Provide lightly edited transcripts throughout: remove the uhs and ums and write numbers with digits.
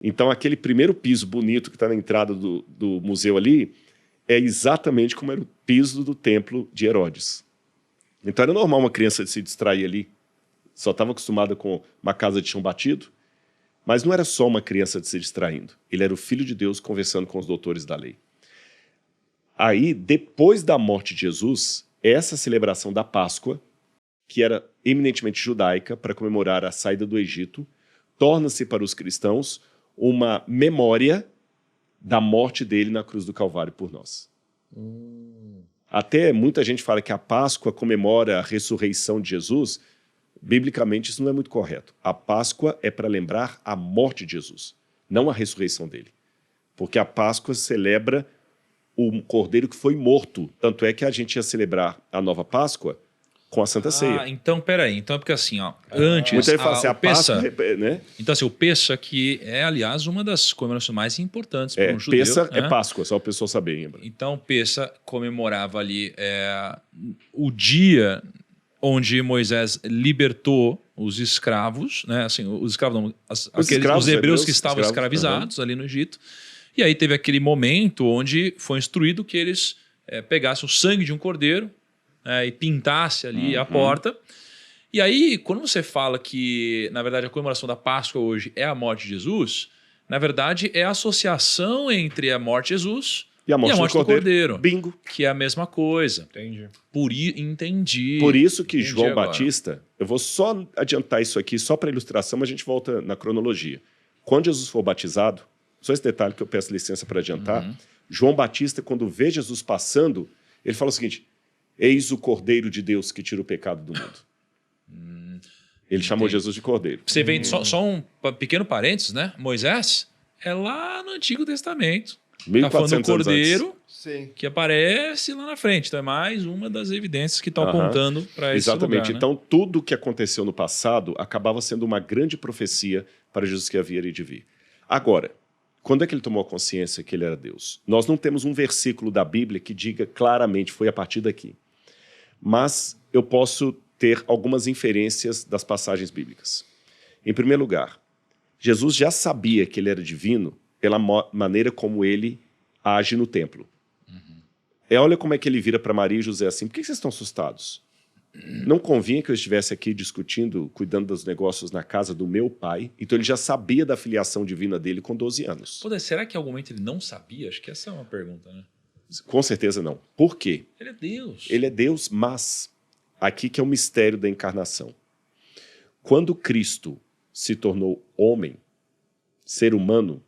Então, aquele primeiro piso bonito que está na entrada do museu ali é exatamente como era o piso do templo de Herodes. Então, era normal uma criança se distrair ali. Só estava acostumada com uma casa de chão batido. Mas não era só uma criança se distraindo. Ele era o Filho de Deus conversando com os doutores da lei. Aí, depois da morte de Jesus, essa celebração da Páscoa, que era eminentemente judaica, para comemorar a saída do Egito, torna-se para os cristãos uma memória da morte dele na cruz do Calvário por nós. Até muita gente fala que a Páscoa comemora a ressurreição de Jesus. Biblicamente, isso não é muito correto. A Páscoa é para lembrar a morte de Jesus, não a ressurreição dele. Porque a Páscoa celebra o cordeiro que foi morto. Tanto é que a gente ia celebrar a nova Páscoa com a Santa Ceia. Então, peraí. Então é porque assim, ó, antes... Muita gente fala assim, a Páscoa... né? Então, assim, o Pessa, que é, aliás, uma das comemorações mais importantes para um judeu. Pessa é Páscoa, só o pessoal saber. Então, Pessa comemorava ali o dia onde Moisés libertou os escravos, né? Assim, os escravos não, os hebreus que estavam escravizados ali no Egito. E aí teve aquele momento onde foi instruído que eles pegassem o sangue de um cordeiro e pintasse ali a porta. E aí, quando você fala que, na verdade, a comemoração da Páscoa hoje é a morte de Jesus, na verdade, é a associação entre a morte de Jesus e a morte do cordeiro. Bingo. Que é a mesma coisa. Entendi. Entendi. Por isso que João Batista... Eu vou só adiantar isso aqui, só para ilustração, mas a gente volta na cronologia. Quando Jesus for batizado, só esse detalhe que eu peço licença para adiantar, João Batista, quando vê Jesus passando, ele fala o seguinte: eis o Cordeiro de Deus que tira o pecado do mundo. Ele chamou Jesus de Cordeiro. Você vê só um pequeno parênteses, né? Moisés é lá no Antigo Testamento. Está falando do Cordeiro que aparece lá na frente. Então é mais uma das evidências que estão apontando para esse lugar. Exatamente. Então tudo o que aconteceu no passado acabava sendo uma grande profecia para Jesus que havia de vir. Agora, quando é que ele tomou a consciência que ele era Deus? Nós não temos um versículo da Bíblia que diga claramente, foi a partir daqui. Mas eu posso ter algumas inferências das passagens bíblicas. Em primeiro lugar, Jesus já sabia que ele era divino pela maneira como ele age no templo. Olha como é que ele vira para Maria e José assim: por que vocês estão assustados? Não convinha que eu estivesse aqui discutindo, cuidando dos negócios na casa do meu pai? Então ele já sabia da filiação divina dele com 12 anos. Pô, será que em algum momento ele não sabia? Acho que essa é uma pergunta, né? Com certeza não. Por quê? Ele é Deus. Ele é Deus, mas aqui que é o mistério da encarnação. Quando Cristo se tornou homem, ser humano,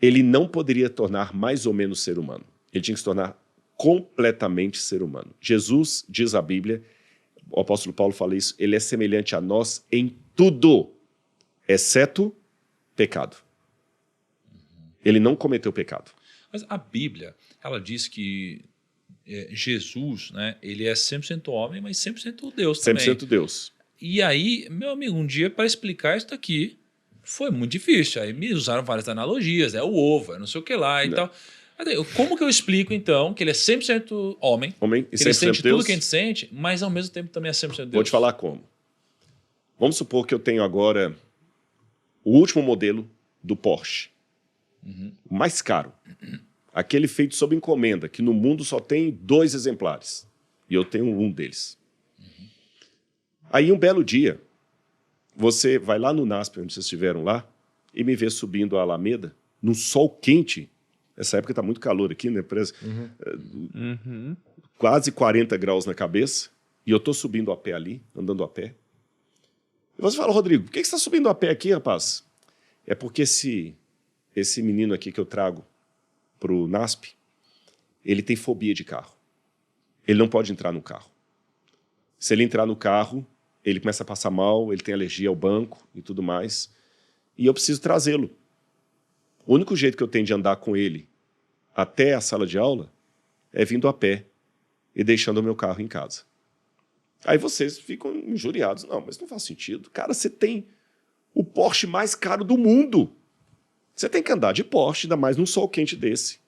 ele não poderia tornar mais ou menos ser humano. Ele tinha que se tornar completamente ser humano. Jesus, diz a Bíblia, o apóstolo Paulo fala isso, ele é semelhante a nós em tudo, exceto pecado. Ele não cometeu pecado. Mas a Bíblia, ela diz que Jesus, né, ele é 100% homem, mas 100% Deus também. 100% Deus. E aí, meu amigo, um dia para explicar isso daqui foi muito difícil. Aí me usaram várias analogias, o ovo, não sei o que lá e tal. Como que eu explico, então, que ele é 100% homem, e que ele sente Deus, tudo que a gente sente, mas ao mesmo tempo também é 100% Deus? Vou te falar como. Vamos supor que eu tenho agora o último modelo do Porsche. O mais caro. Aquele feito sob encomenda, que no mundo só tem 2 exemplares. E eu tenho um deles. Aí, um belo dia, você vai lá no NASP, onde vocês estiveram lá, e me vê subindo a Alameda, num sol quente. Essa época está muito calor aqui, né? Quase 40 graus na cabeça. E eu estou subindo a pé ali, andando a pé. E você fala: Rodrigo, por que você está subindo a pé aqui, rapaz? É porque esse menino aqui que eu trago para o NASP, ele tem fobia de carro. Ele não pode entrar no carro. Se ele entrar no carro, ele começa a passar mal, ele tem alergia ao banco e tudo mais. E eu preciso trazê-lo. O único jeito que eu tenho de andar com ele até a sala de aula é vindo a pé e deixando o meu carro em casa. Aí vocês ficam injuriados. Não, mas não faz sentido. Cara, você tem o Porsche mais caro do mundo. Você tem que andar de Porsche, ainda mais num sol quente desse.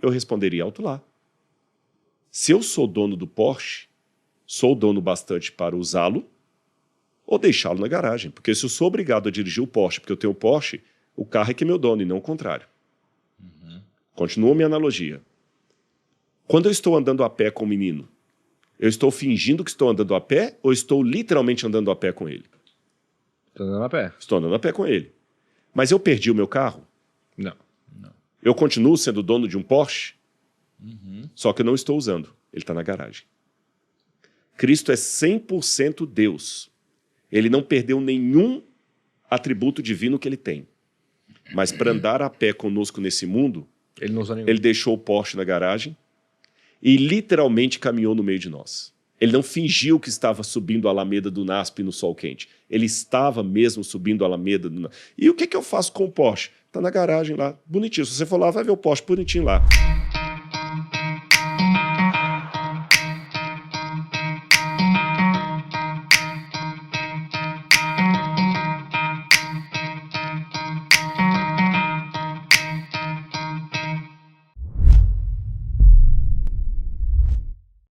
Eu responderia alto lá. Se eu sou dono do Porsche, sou dono bastante para usá-lo ou deixá-lo na garagem. Porque se eu sou obrigado a dirigir o Porsche porque eu tenho o Porsche, O carro é que é meu dono e não o contrário. Continua a minha analogia. Quando eu estou andando a pé com o menino, eu estou fingindo que estou andando a pé ou estou literalmente andando a pé com ele? Estou andando a pé. Estou andando a pé com ele. Mas eu perdi o meu carro? Não. Eu continuo sendo dono de um Porsche? Só que eu não estou usando. Ele está na garagem. Cristo é 100% Deus. Ele não perdeu nenhum atributo divino que ele tem. Mas para andar a pé conosco nesse mundo, Ele não usa nenhum. ele deixou o Porsche na garagem e literalmente caminhou no meio de nós. Ele não fingiu que estava subindo a Alameda do NASP no sol quente. Ele estava mesmo subindo a Alameda do NASP. E o que eu faço com o Porsche? Está na garagem lá, bonitinho. Se você for lá, vai ver o Porsche bonitinho lá.